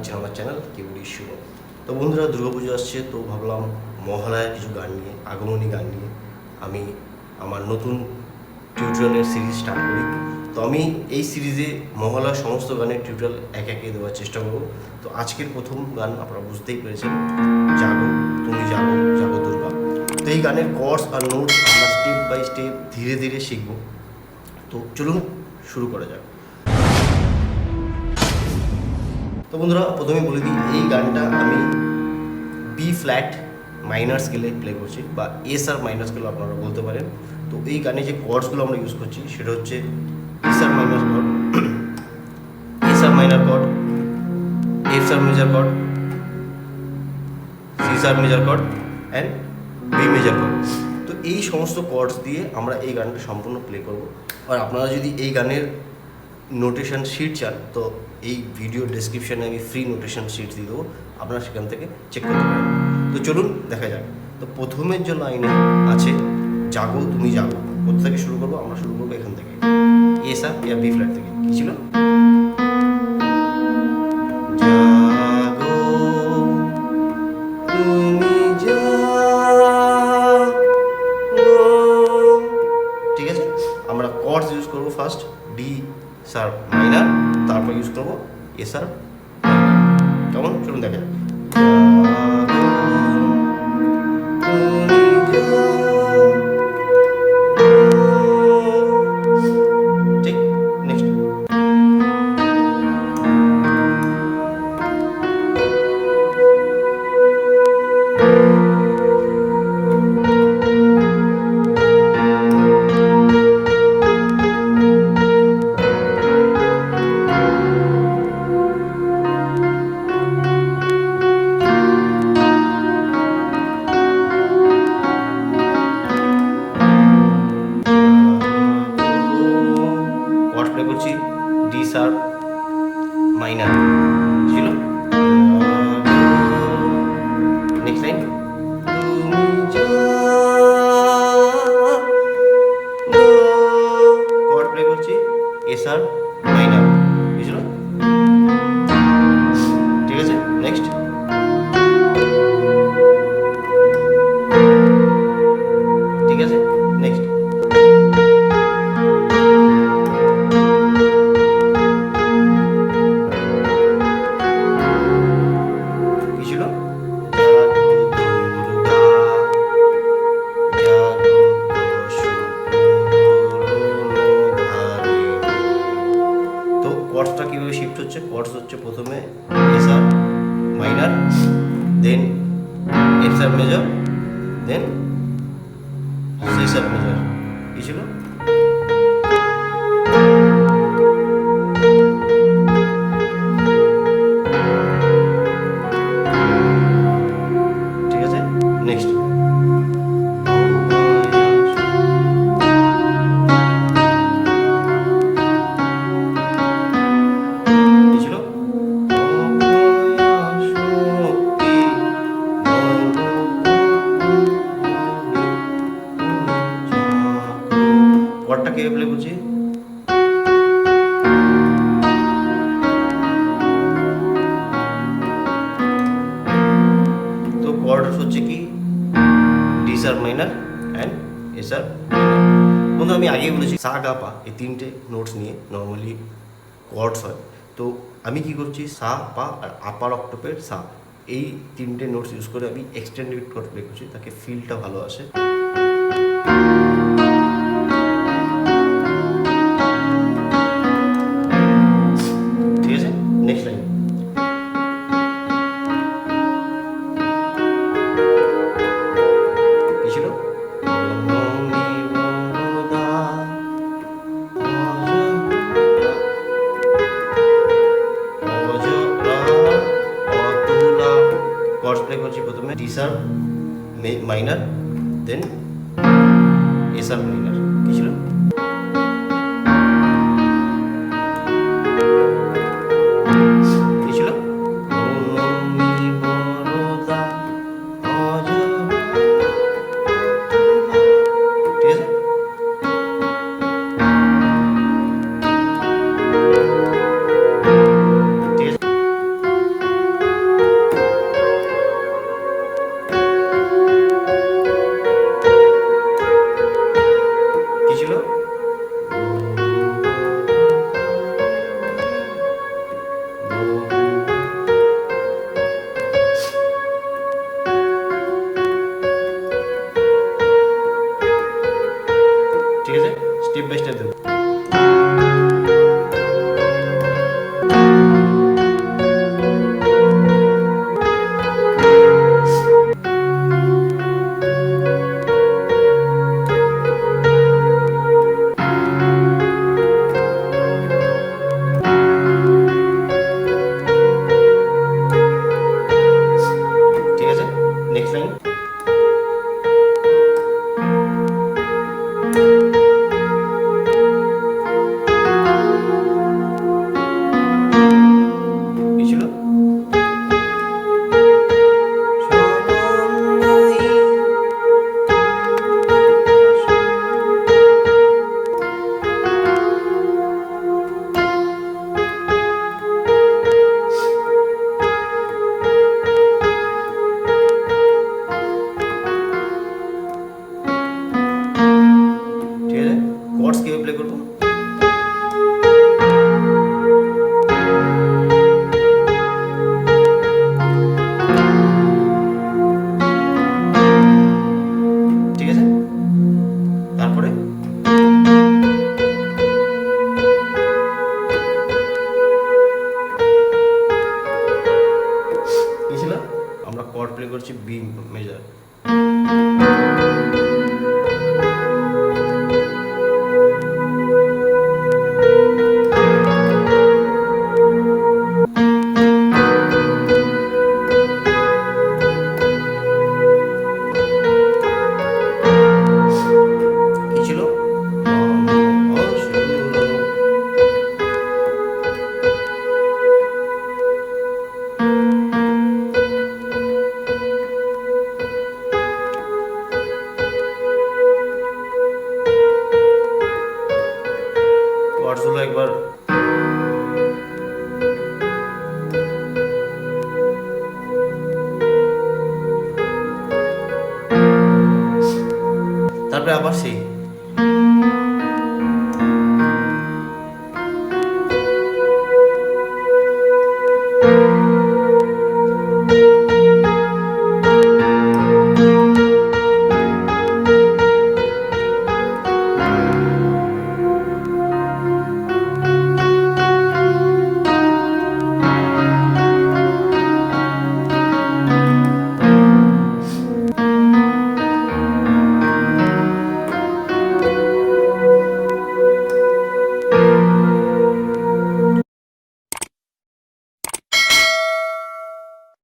দেখছেন আমার চ্যানেল কিবুড়ি শুভ। তো বন্ধুরা, দুর্গাপুজো আসছে, তো ভাবলাম মহালয়ার কিছু গান নিয়ে, আগমনী গান নিয়ে আমি আমার নতুন টিউটোরিয়ালের সিরিজ স্টার্ট করি। তো আমি এই সিরিজে মহালয়ার সমস্ত গানের টিউটোরিয়াল একে একে দেওয়ার চেষ্টা করব। তো আজকের প্রথম গান আপনারা বুঝতেই পেরেছেন, জাগো তুমি জাগো, জাগো দুর্গা। তো এই গানের কর্ডস আর নোটস আমরা স্টেপ বাই স্টেপ ধীরে ধীরে শিখব। তো চলুন শুরু করা যাক। তো বন্ধুরা, প্রথমে বলে দিই, এই গানটা আমি বি ফ্ল্যাট মাইনার স্কেলে প্লে করছি, বা এস আর মাইনার স্কেলও আপনারা বলতে পারেন। তো এই গানে যে কর্ডসগুলো আমরা ইউজ করছি সেটা হচ্ছে এস আর মাইনার কর্ড, এস আর মাইনার কর্ড, এফ আর মেজর কর্ড, সি আর major chord and B major chord. তো এই সমস্ত কর্ডস দিয়ে আমরা এই গানটা সম্পূর্ণ প্লে করব। আর আপনারা যদি এই গানের নোটেশন শিট চান, তো এই ভিডিও ডেসক্রিপশানে আমি ফ্রি নোটেশন শিট দিয়ে দেবো, আপনারা সেখান থেকে চেক করতে পারেন। তো চলুন দেখা যাক। তো প্রথমের যে লাইনে আছে জাগো তুমি জাগো, কোথা থেকে শুরু করবো? আমরা শুরু করবো এখান থেকে, এস আর ইয়া বি ফ্ল্যাট থেকে। কী ছিল? ঠিক আছে, আমরা কর্ডস ইউজ করবো ফার্স্ট ডি শার্প মাইনার, তারপর ইউজ করবো এ শার্প মাইনার। কেমন? চলুন দেখা যাক। ঠিক, নেক্সট। করছি ডি শার্প মাইনার ছিল। নেক্সট লাইন কর্ড প্লে করছি এ শার্প মাইনার ছিল। ঠিক আছে, নেক্সট। ঠিক আছে, নেক্সট। কর্ডসটা কীভাবে শিফট হচ্ছে? কর্ডস হচ্ছে প্রথমে এস আর মাইনার, দেন এফ শার্প মেজর, দেন সি শার্প মেজর। কী ছিল? ঠিক আছে, নেক্সট। কর্ডটা কে প্লে করছি? তো কর্ড হচ্ছে কি D sharp minor and a sharp minor. বন্ধু, আমি আগেই বলেছি সা গা পা এই তিনটে নোটস নিয়ে নর্মালি কর্ডস হয়। তো আমি কি করছি, সা পা আর আপার অক্টোপের সা, এই তিনটে নোটস ইউজ করে আমি এক্সটেন্ডেড কর্ড প্লে করছি, তাকে ফিলটা ভালো আসে। ঠিক আছে, নেক্সট লাইন। কি ছিল? কর্ডস প্লে করছি প্রথমে ডি শার্প মাইনার, দেন এ শার্প মাইনার। কি ছিল? কি ছিল? প্রনোমি বরোদা ojora। ঠিক আছে, ঠিক আছে। কর্ড প্লে করছি বি মেজার। কি ছিল? কর্ডস হলো একবার তারপরে আবার সেই